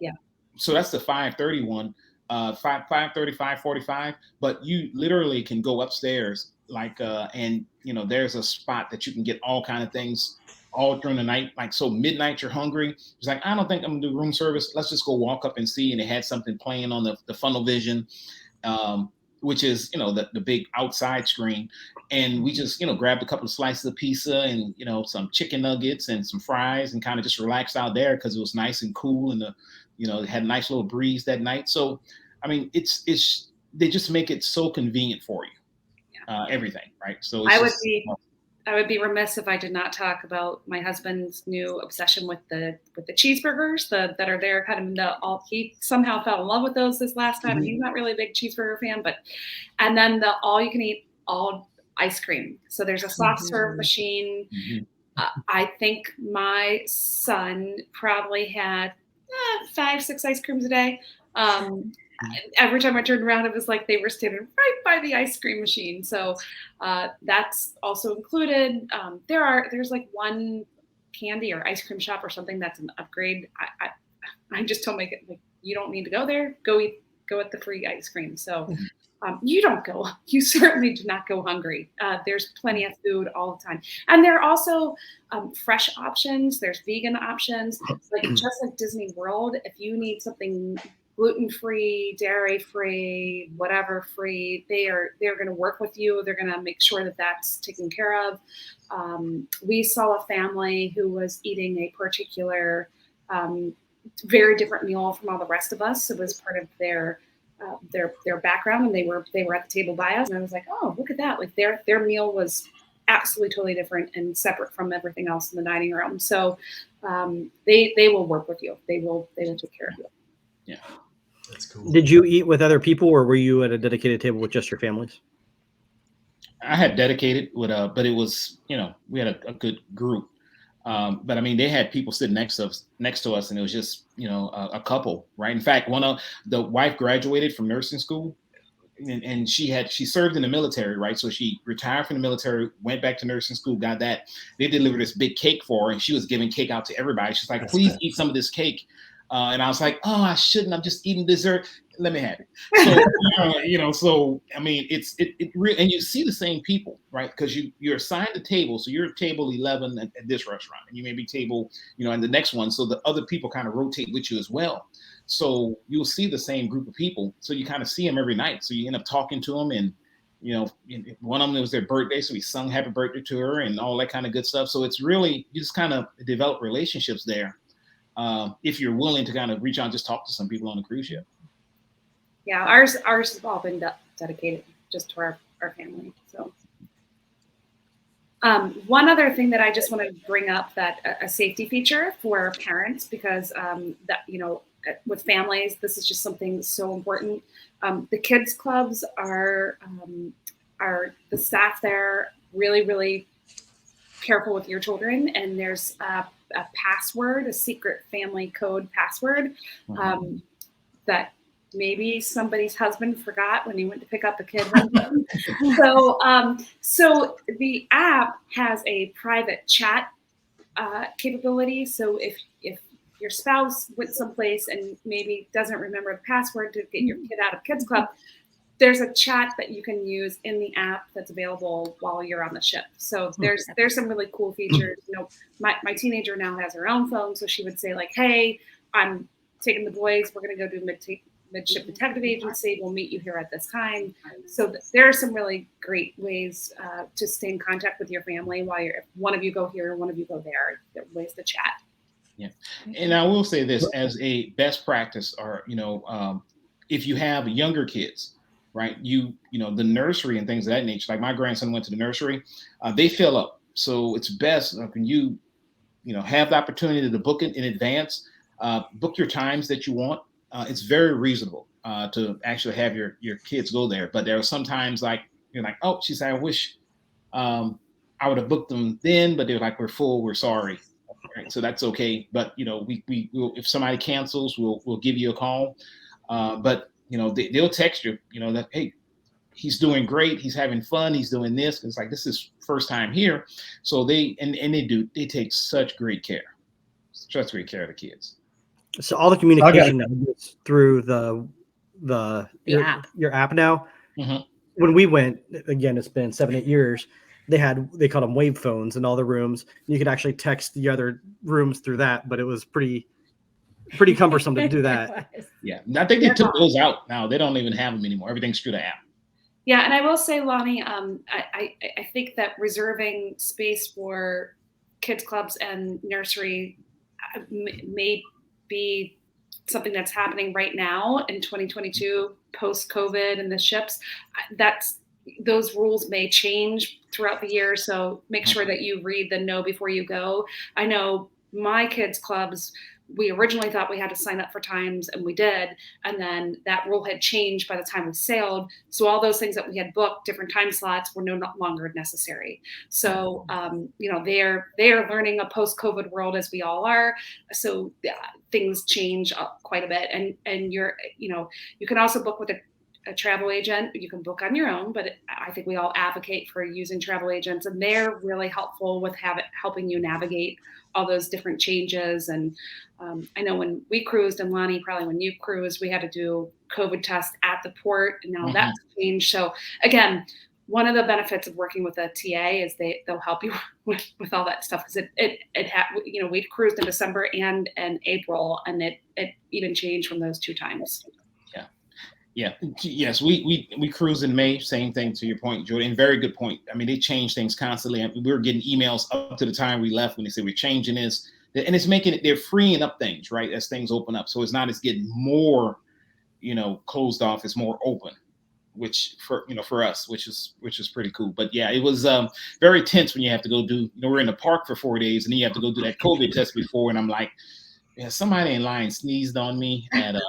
Yeah. So that's the 5:30 one, 5:30, 5:45. But you literally can go upstairs, like, and there's a spot that you can get all kind of things all during the night. Like, so midnight, you're hungry. It's like, I don't think I'm gonna do room service. Let's just go walk up and see. And they had something playing on the funnel vision, which is the big outside screen. And we just grabbed a couple of slices of pizza and some chicken nuggets and some fries and kind of just relaxed out there because it was nice and cool and it had a nice little breeze that night. So I mean, they just make it so convenient for you. Everything, right? So I would be remiss if I did not talk about my husband's new obsession with the cheeseburgers that are there kind of he somehow fell in love with those this last time. He's not really a big cheeseburger fan, and then the all you can eat all ice cream. So there's a soft serve machine. I think my son probably had 5-6 ice creams a day. Every time I turned around, it was like they were standing right by the ice cream machine. So that's also included. There's like one candy or ice cream shop or something that's an upgrade. I just told my kid, like, you don't need to go there. Go at the free ice cream. So you certainly do not go hungry. There's plenty of food all the time. And there are also fresh options. There's vegan options. Like just like Disney World, if you need something gluten-free, dairy-free, whatever free, they're going to work with you. They're going to make sure that that's taken care of. We saw a family who was eating a particular, very different meal from all the rest of us. It was part of their background, and they were at the table by us. And I was like, oh, look at that! Like their meal was absolutely totally different and separate from everything else in the dining room. So they will work with you. They will take care of you. Yeah. That's cool. Did you eat with other people, or were you at a dedicated table with just your families? I had dedicated but it was, we had a good group. But I mean, they had people sitting next to us, and it was just, a couple, right? In fact, the wife graduated from nursing school, and she served in the military, right? So she retired from the military, went back to nursing school, got that. They delivered this big cake for her, and she was giving cake out to everybody. She's like, please eat some of this cake. And I was like, oh, I shouldn't. I'm just eating dessert. Let me have it. So, so I mean, it really, and you see the same people, right? Because you're assigned a table. So you're table 11 at this restaurant, and you may be table, in the next one. So the other people kind of rotate with you as well. So you'll see the same group of people. So you kind of see them every night. So you end up talking to them, and one of them, it was their birthday, so we sung happy birthday to her and all that kind of good stuff. So it's really, you just kind of develop relationships there. If you're willing to kind of reach out and just talk to some people on the cruise ship. Yeah, ours has all been dedicated just to our family. So one other thing that I just want to bring up, that a safety feature for parents, because with families, this is just something so important. The kids clubs are the staff there really, really careful with your children, and there's a password, a secret family code password that maybe somebody's husband forgot when he went to pick up a kid. So the app has a private chat capability. So if your spouse went someplace and maybe doesn't remember the password to get your kid out of kids club, there's a chat that you can use in the app that's available while you're on the ship. So there's some really cool features. My teenager now has her own phone, so she would say like, "Hey, I'm taking the boys. We're going to go do midship detective agency. We'll meet you here at this time." So there are some really great ways to stay in contact with your family while if one of you go here, one of you go there. There are ways to chat. Yeah. And I will say this as a best practice, or, if you have younger kids, right, the nursery and things of that nature, like my grandson went to the nursery, they fill up. So it's best when you have the opportunity to book it in advance, book your times that you want. It's very reasonable to actually have your kids go there. But there are sometimes like, you're like, oh, she said, I wish I would have booked them then, but they're like, we're full, we're sorry. Right, so that's okay. But we'll, if somebody cancels, we'll give you a call. But they'll text you, that, hey, he's doing great, he's having fun, he's doing this. It's like, this is first time here. So they take such great care of the kids. So all the communication is through your app now. Mhm. When we went, again, it's been 7-8 years. They called them wave phones in all the rooms. You could actually text the other rooms through that, but it was pretty cumbersome to do that. Yeah, I think they took those out now. They don't even have them anymore. Everything's through the app. Yeah, and I will say, Lonnie, I think that reserving space for kids clubs and nursery may be something that's happening right now in 2022, post-COVID and the ships. Those rules may change throughout the year, so make sure that you read the know before you go. I know my kids' clubs, we originally thought we had to sign up for times, and we did, and then that rule had changed by the time we sailed. So all those things that we had booked, different time slots, were no longer necessary. So they're learning a post-COVID world, as we all are. So things change quite a bit, and you can also book with a travel agent. You can book on your own, but I think we all advocate for using travel agents, and they're really helpful with helping you navigate all those different changes. And I know when we cruised, and Lonnie, probably when you cruised, we had to do COVID test at the port, and now that's changed. So again, one of the benefits of working with a TA is they'll help you with all that stuff, because we cruised in December and April, and it even changed from those two times. Yeah. Yes. We cruise in May. Same thing to your point, Jodi. And very good point. I mean, they change things constantly. I mean, we were getting emails up to the time we left when they said we're changing this, and it's they're freeing up things, right, as things open up. So it's not as getting more, closed off. It's more open, which for us, which is pretty cool. But yeah, it was very tense when you have to go do. We're in the park for 4 days, and then you have to go do that COVID test before, and I'm like, yeah, somebody in line sneezed on me at a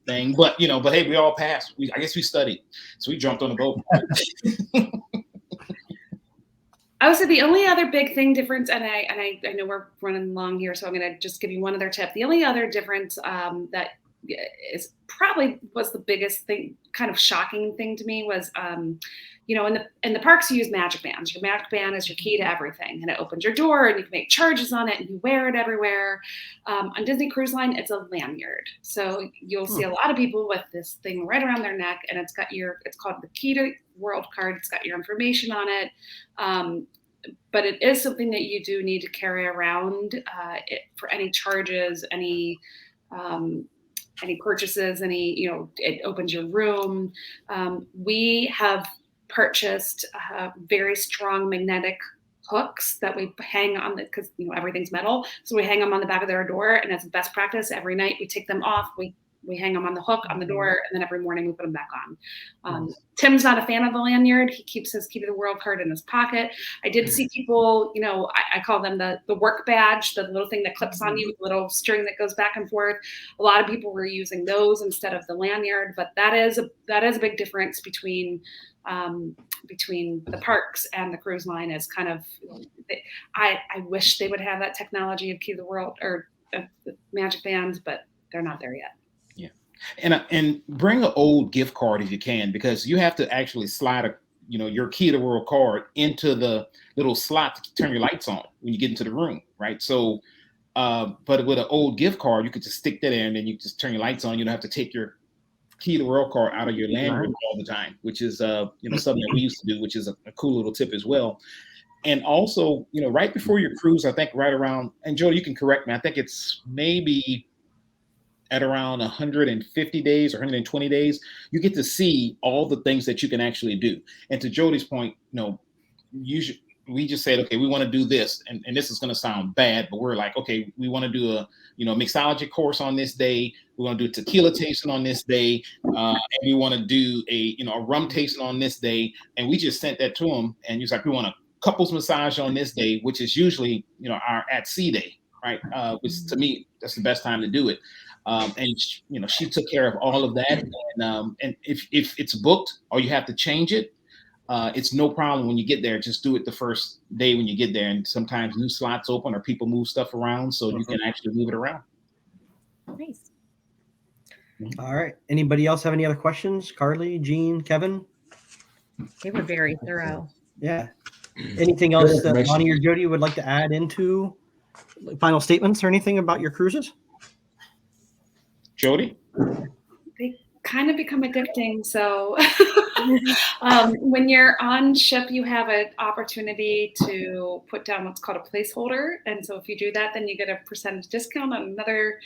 thing, but hey, we all passed. I guess we studied, so we jumped on the boat. I would say the only other big thing difference, and I know we're running long here, so I'm going to just give you one other tip. The only other difference that was the biggest thing, kind of shocking thing to me, was in the parks, you use magic bands. Your magic band is your key to everything, and it opens your door, and you can make charges on it, and you wear it everywhere. On Disney Cruise Line, it's a lanyard. So you'll see a lot of people with this thing right around their neck, and it's called the Key to World card. It's got your information on it. But it is something that you do need to carry around for any charges, any purchases, it opens your room. We have purchased very strong magnetic hooks that we hang on because everything's metal. So we hang them on the back of their door, and as best practice, every night we take them off. We hang them on the hook on the door, and then every morning we put them back on. Tim's not a fan of the lanyard. He keeps his Key to the World card in his pocket. I did see people, I call them the work badge, the little thing that clips on you with a little string that goes back and forth. A lot of people were using those instead of the lanyard, but that is a big difference between the parks and the cruise line. Is kind of, I wish they would have that technology of Key to the World or the magic bands, but they're not there yet. And bring an old gift card if you can, because you have to actually slide your Key to the World card into the little slot to turn your lights on when you get into the room, right? So, but with an old gift card, you could just stick that in, and then you just turn your lights on. You don't have to take your Key to the World card out of your lanyard all the time, which is something that we used to do, which is a cool little tip as well. And also, right before your cruise, I think right around, and Jodi, you can correct me, I think it's maybe at around 150 days or 120 days, you get to see all the things that you can actually do. And to Jodi's point, we just said, okay, we want to do this, and this is going to sound bad, but we're like, okay, we want to do a mixology course on this day. We want to do a tequila tasting on this day, and we want to do a rum tasting on this day. And we just sent that to him, and he was like, we want a couples massage on this day, which is usually our at sea day, right? Which to me, that's the best time to do it. And she took care of all of that. And if it's booked or you have to change it, it's no problem when you get there. Just do it the first day when you get there. And sometimes new slots open or people move stuff around, so you can actually move it around. Nice. All right. Anybody else have any other questions? Carly, Jean, Kevin? They were very thorough. Yeah. Anything else that Lonnie or Jodi would like to add into final statements or anything about your cruises? Jodi? They kind of become addicting. So when you're on ship, you have an opportunity to put down what's called a placeholder. And so if you do that, then you get a percentage discount on another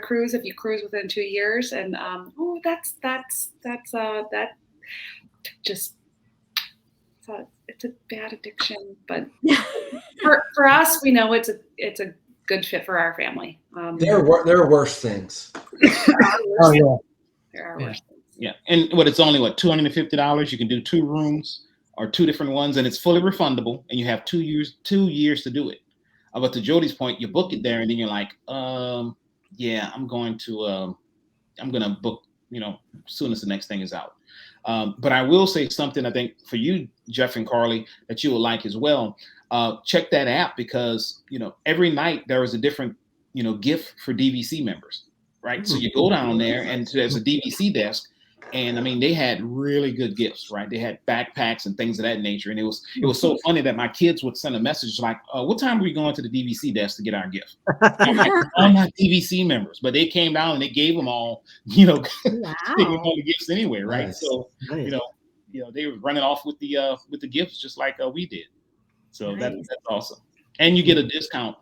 cruise if you cruise within 2 years. And it's a bad addiction. But for us, we know it's a good fit for our family. There are worse things. Oh yeah. There are worse things. Yeah, and it's only $250. You can do 2 rooms or 2 different ones, and it's fully refundable, and you have 2 years to do it. But to Jodi's point, you book it there, and then you're like, yeah, I'm gonna book, as soon as the next thing is out. But I will say something I think for you, Jeff and Carly, that you will like as well. Check that app because every night there is a different gift for DVC members, right? So you go down there and there's a DVC desk. And I mean, they had really good gifts, right? They had backpacks and things of that nature. And it was so funny that my kids would send a message like, what time are we going to the DVC desk to get our gift? I'm like, I'm not DVC members, but they came down and they gave them all, they gave them all the gifts anyway, right? Nice. So, nice. They were running off with the gifts just like we did. So Nice. that's awesome. And you get a discount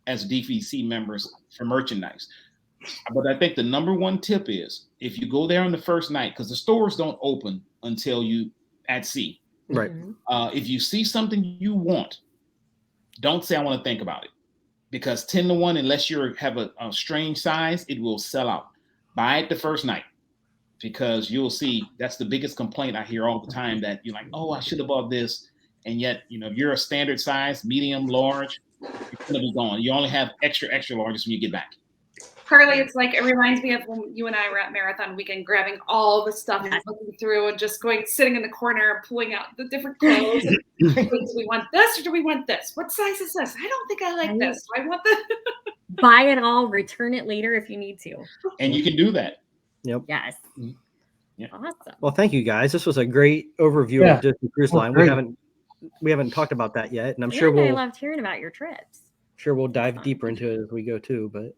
as DVC members for merchandise. But I think the number one tip is if you go there on the first night, because the stores don't open until you at sea. Right. If you see something you want, don't say I want to think about it, because 10-1, unless you have a strange size, it will sell out. Buy it the first night, because you'll see that's the biggest complaint I hear all the time, that you're like, oh, I should have bought this, and yet if you're a standard size, medium, large, it's gonna be gone. You only have extra larges when you get back. Carly, it's like, it reminds me of when you and I were at Marathon Weekend, grabbing all the stuff and looking through and just sitting in the corner, pulling out the different clothes. And, do we want this or do we want this? What size is this? I don't think I like this. Do I want this? Buy it all, return it later if you need to. And you can do that. Yep. Yes. Yeah. Awesome. Well, thank you guys. This was a great overview of Disney Cruise Line. We haven't talked about that yet, and I'm sure I loved hearing about your trips. Sure, we'll dive deeper into it as we go too. But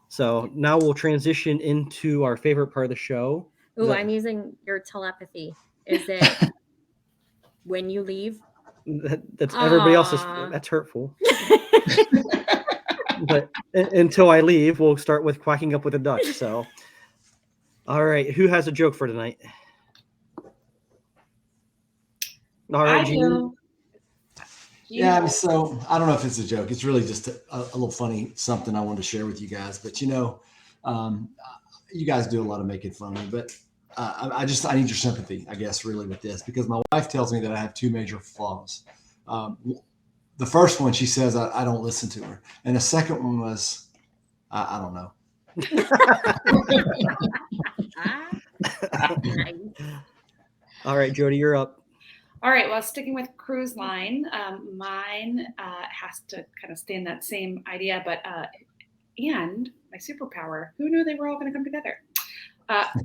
so now we'll transition into our favorite part of the show. Oh, I'm using your telepathy. Is it when you leave? That's everybody else's. That's hurtful. But until I leave, we'll start with quacking up with a duck. So, all right, who has a joke for tonight? All right, Jean. Yeah, so I don't know if it's a joke. It's really just a little funny something I wanted to share with you guys. But you guys do a lot of making fun of me. But I need your sympathy, I guess, really with this, because my wife tells me that I have 2 major flaws. The first one, she says I don't listen to her, and the second one was I don't know. All right, Jodi, you're up. All right. Well, sticking with cruise line, mine has to kind of stay in that same idea, but and my superpower. Who knew they were all going to come together?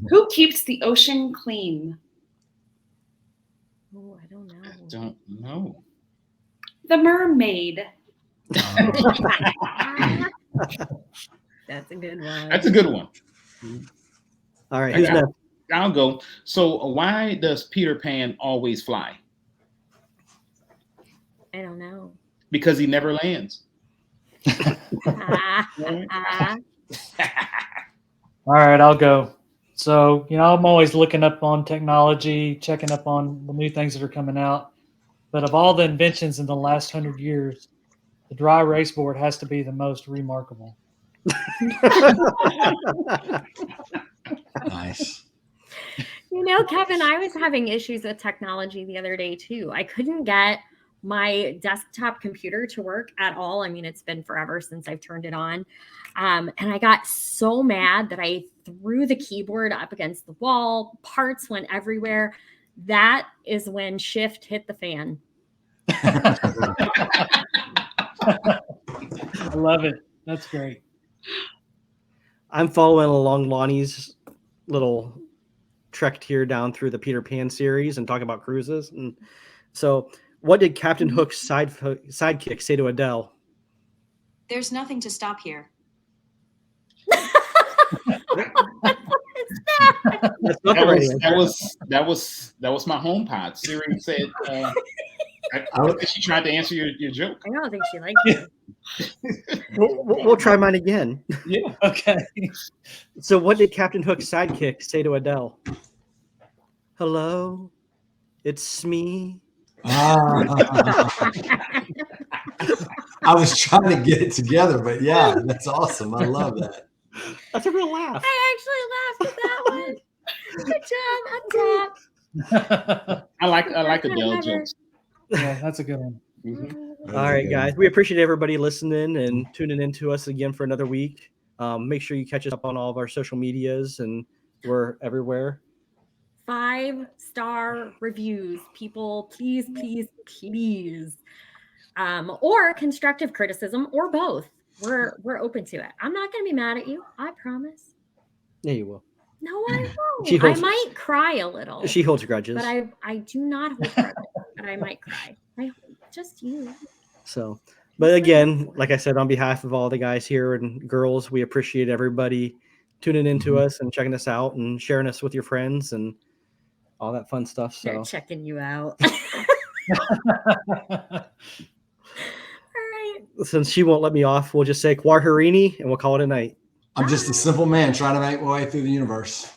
Who keeps the ocean clean? Oh, I don't know. I don't know. The mermaid. That's a good one. That's a good one. All right, who's next? I'll go. So why does Peter Pan always fly? I don't know. Because he never lands. All right, I'll go. So, I'm always looking up on technology, checking up on the new things that are coming out. But of all the inventions in the last 100 years, the dry erase board has to be the most remarkable. Nice. You know, Kevin, I was having issues with technology the other day too. I couldn't get my desktop computer to work at all. I mean, it's been forever since I've turned it on. And I got so mad that I threw the keyboard up against the wall. Parts went everywhere. That is when shift hit the fan. I love it. That's great. I'm following along Lonnie's little trek here down through the Peter Pan series and talking about cruises. And so, what did Captain Hook's sidekick say to Adele? There's nothing to stop here. That's not the right answer. That was my HomePod. Siri said, I think she tried to answer your joke. I don't think she liked it. We'll try mine again. Yeah. Okay. So, what did Captain Hook's sidekick say to Adele? Hello, it's me. I was trying to get it together, but yeah, that's awesome. I love that. That's a real laugh. I actually laughed at that one. Good job. On top. I like Adele jokes. Yeah, that's a good one. Mm-hmm. All right, guys. We appreciate everybody listening and tuning in to us again for another week. Make sure you catch us up on all of our social medias, and we're everywhere. 5-star reviews, people, please, please, please. Or constructive criticism, or both. We're open to it. I'm not going to be mad at you. I promise. Yeah, you will. No, I won't. I might cry a little. She holds grudges. But I do not hold grudges. But I might cry. Just you. So, but again, like I said, on behalf of all the guys here and girls, we appreciate everybody tuning into us and checking us out and sharing us with your friends and all that fun stuff. So they're checking you out. All right. Since she won't let me off, we'll just say Kwaharini and we'll call it a night. I'm just a simple man trying to make my way through the universe.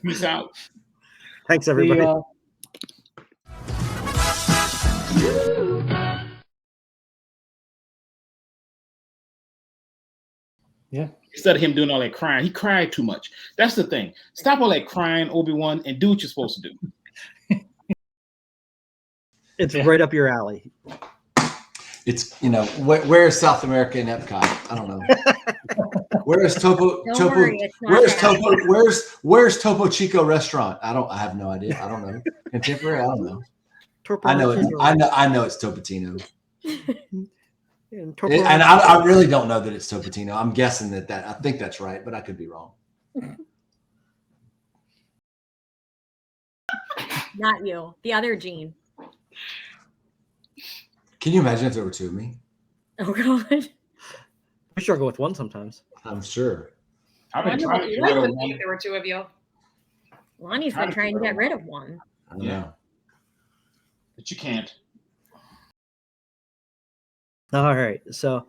Peace out. Thanks, everybody. Yeah. Instead of him doing all that crying, he cried too much. That's the thing. Stop all that crying, Obi-Wan, and do what you're supposed to do. It's right up your alley. It's, where's South America in Epcot? I don't know. Where's where's Topo Chico restaurant? I have no idea. I don't know. Contemporary? I don't know. I know it's Topatino. And I really don't know that it's Topatino. I'm guessing that I think that's right, but I could be wrong. Not you. The other Gene. Can you imagine if there were two of me? Oh God. We struggle with one sometimes. I'm sure. I've been trying to get rid of one. There were two of you. Lonnie's been trying to get rid of one. I don't know. But you can't. All right. So,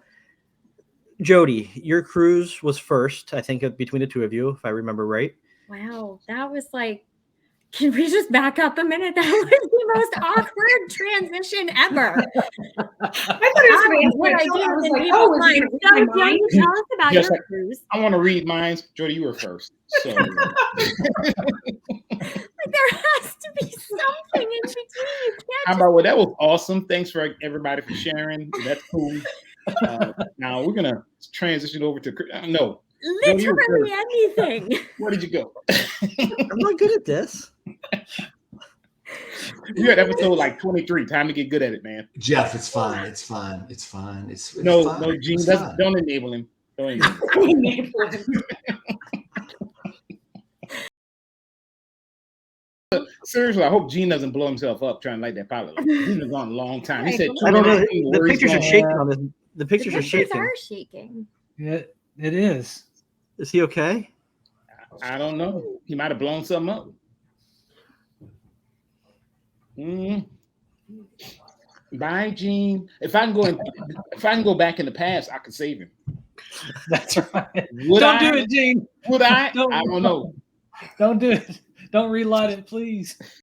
Jodi, your cruise was first, I think, between the two of you, if I remember right. Wow. That was like, can we just back up a minute? That was the most awkward transition ever. I thought it was tell us about your cruise. I want to read mine. Jodi, you were first. So. Like there has to be something in between. You can't. How about, well, that was awesome. Thanks for everybody for sharing. That's cool. Now we're gonna transition over to no. Literally anything. Where did you go? I'm not good at this. You're at episode like 23. Time to get good at it, man. Jeff, it's fine. It's fine. It's fine. It's no, fine. no, Gene. Don't enable him. Don't enable him. Seriously, I hope Gene doesn't blow himself up trying to light that pilot. He's been gone a long time. He said, I don't know. The pictures are shaking on this. The pictures are shaking. Yeah, it is. Is he okay? I don't know. He might have blown something up. Bye, Gene. If I can go back in the past, I could save him. That's right. Don't do it, Gene. Would I? I don't know. Don't do it. Don't relight it, please.